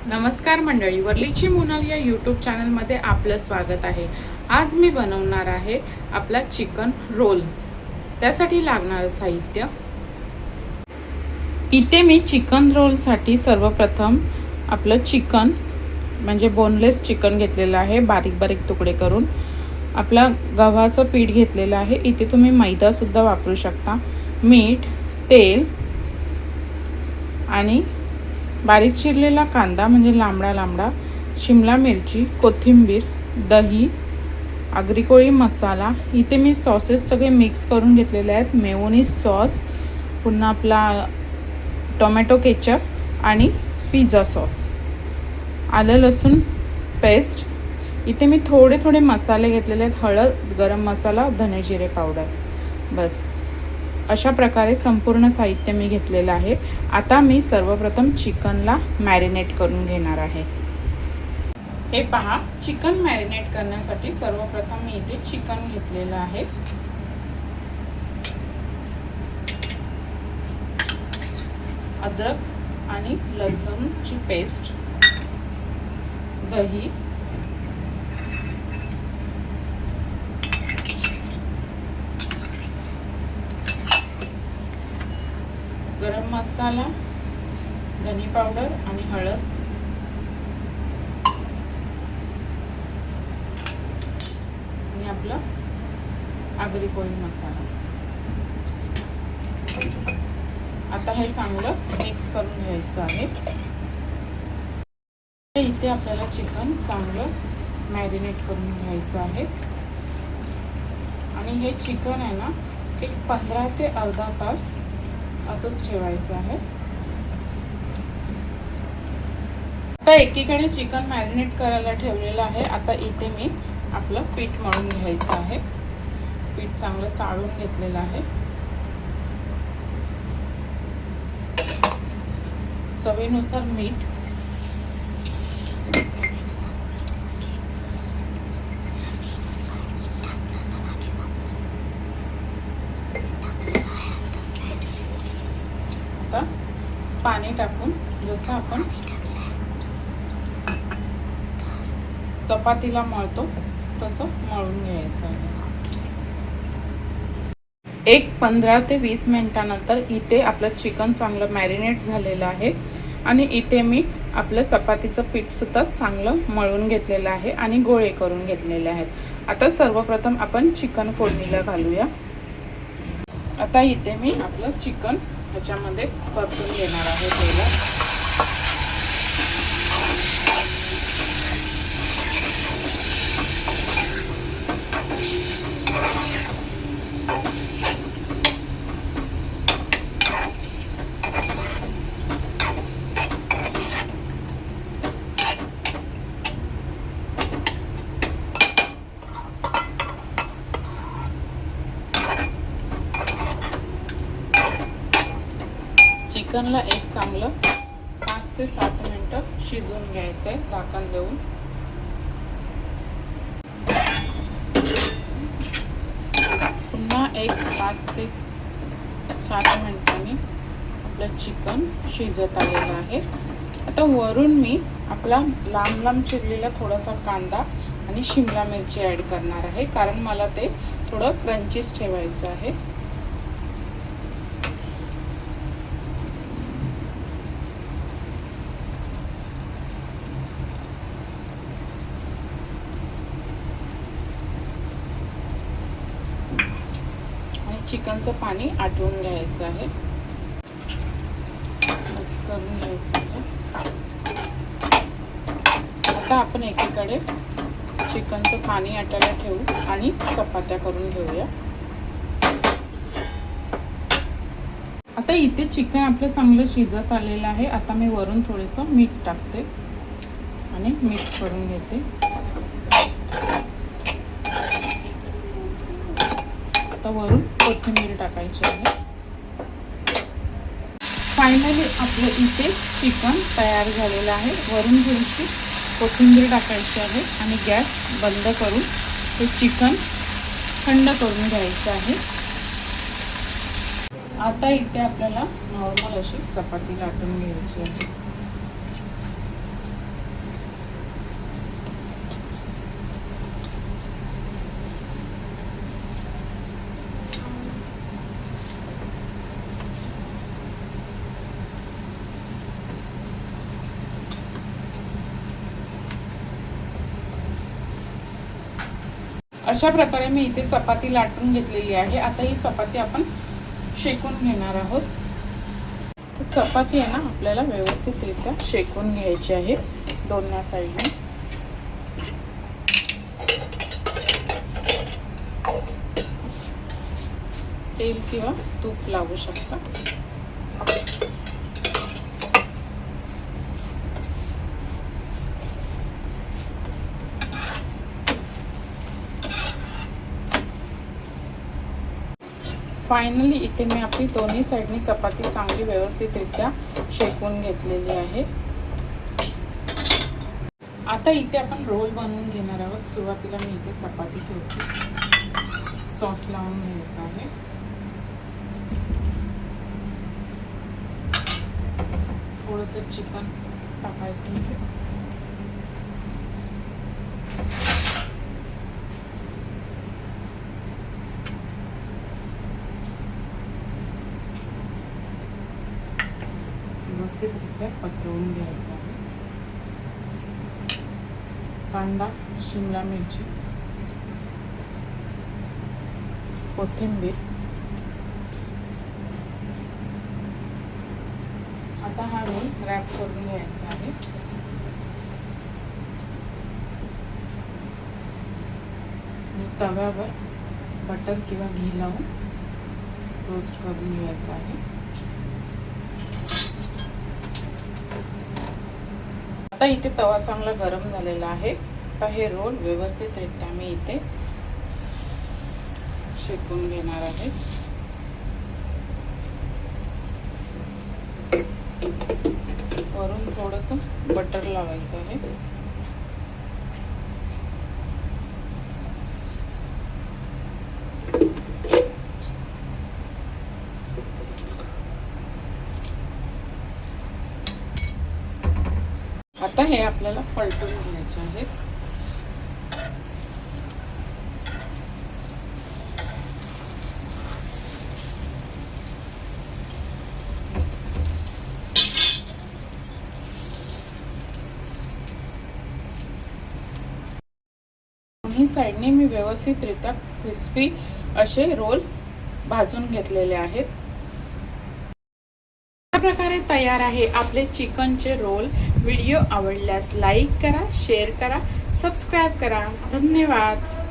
नमस्कार मंडळी, वरलीची मोनाल या यूट्यूब चॅनलमध्ये आपलं स्वागत आहे। आज मी बनवणार आहे आपला चिकन रोल। त्यासाठी लागणारे साहित्य, इथे मी चिकन रोलसाठी सर्वप्रथम आपलं चिकन म्हणजे बोनलेस चिकन घेतलेलं आहे, बारीक बारीक तुकडे करून। आपला गव्हाचं पीठ घेतलेलं आहे, इथे तुम्ही मैदा सुद्धा वापरू शकता। मीठ, तेल आणि बारीक चिरलेला कांदा म्हणजे लांबडा लांबडा, शिमला मिरची, कोथिंबीर, दही, आगरी कोळी मसाला। इथे मी सॉसेस सगळे मिक्स करून घेतलेले आहेत। मेयोनीज सॉस, पुन्हा आपला टोमॅटो केचप आणि पिझ्झा सॉस, आलं लसूण पेस्ट। इथे मी थोडे थोडे मसाले घेतलेले आहेत, हळद, गरम मसाला, धने जिरे पावडर। बस अशा प्रकारे संपूर्ण साहित्य मी घेतलेलं आहे। आता मी सर्वप्रथम चिकनला मॅरिनेट करून घेणार आहे। हे पहा, चिकन मॅरिनेट करण्यासाठी सर्वप्रथम मी इथे चिकन घेतलेलं आहे। अद्रक आणि लसूणची पेस्ट, दही, गरम मसाला, धनी पावडर आणि हळद, आणि आपला आगरी कोळी मसाला। आता हे चांगलं मिक्स करून घ्यायचं आहे। इथे आपल्याला चिकन चांगलं मॅरिनेट करून घ्यायचं आहे आणि हे चिकन आहे ना, एक 15 ते अर्धा तास असंच ठेवायचं आहे। आता एकीकडे चिकन मॅरिनेट करायला ठेवलेलं आहे। आता इथे मी आपलं पीठ मळून घ्यायचं आहे। पीठ चांगलं चाळून घेतलेलं आहे। चवीनुसार मीठ, आता पाणी टाकून जसं आपण चपातीला मळतो तसं मळून घ्यायचं आहे। एक 15 ते 20 मिनिटानंतर इथे आपलं चिकन चांगलं मॅरिनेट झालेलं आहे आणि इथे मी आपलं चपातीचं पीठ सुद्धा चांगलं मळून घेतलेलं आहे आणि गोळे करून घेतलेले आहेत। आता सर्वप्रथम आपण चिकन फोडणीला घालूया। आता इथे मी आपलं चिकन ह्याच्यामध्ये परतून घेणार आहे तेलात। चिकनला एक चांगलं 5 ते 7 मिनिटं शिजवून घ्यायचं आहे झाकण देऊन। पुन्हा एक 5 ते 7 मिनिटांनी आपलं चिकन शिजत आलेलं आहे। आता वरून मी आपला लांब लांब चिरलेला थोडासा कांदा आणि शिमला मिरची ॲड करणार आहे, कारण मला ते थोडं क्रंचीस ठेवायचं आहे। चिकनचं पाणी आटवून घ्यायचं आहे, मिक्स करून घ्यायचं आहे। आता आपण एकीकडे चिकनचं पाणी आटायला ठेवू आणि चपात्या करून घेऊया। आता इथे चिकन आपलं चांगलं शिजत आलेलं आहे। आता मी वरून थोडंसं मीठ टाकते आणि मिक्स करून घेते। आता वरून कोथिंबीर टाकायची आहे। फायनली आपलं इथे चिकन तयार झालेलं आहे। वरून थोडीशी कोथिंबीर टाकायची आहे आणि गॅस बंद करून हे चिकन थंड करून घ्यायचं आहे। आता इथे आपल्याला नॉर्मल अशी चपाती लाटून घ्यायची आहे। अशा प्रकारे मी इथे चपाती लाटून घेतलेली आहे। आता ही चपाती आपण शेकून घेणार आहोत। चपाती आहे ना आपल्याला व्यवस्थितरित्या शेकून घ्यायची आहे दोन्ही साईडने। तेल किंवा तूप लावू शकता। फायनली इथे मी आपली दोन्ही साईडनी चपाती चांगली व्यवस्थितरित्या शेकून घेतलेली आहे। आता इथे आपण रोल बनवून घेणार आहोत। सुरुवातीला मी इथे चपाती ठेवते, सॉस लावून घ्यायचा आहे। थोडंसं चिकन टाकायचं आहे। व्यवस्थितरित्या पसरवून घ्यायचं आहे। कांदा, शिमला मिरची, कोथिंबीर। आता हा रोल रॅप करून घ्यायचा आहे। तव्यावर बटर किंवा घी लावून रोस्ट करून घ्यायचा आहे। आता इथे तवा चांगला गरम झालेला आहे। आता हे रोल व्यवस्थितरित्या मी इथे शेकून घेणार आहे। वरून थोडंसं बटर लावायचं आहे। आता हे आपल्याला पलटून घ्यायचे आहे। दोन्ही साइडने मी व्यवस्थितरित्या क्रिस्पी असे रोल भाजून घेतलेले आहेत। अशा प्रकारे तयार आहे आपले चिकनचे रोल। व्हिडिओ आवडल्यास लाईक करा, शेअर करा, सबस्क्राइब करा। धन्यवाद।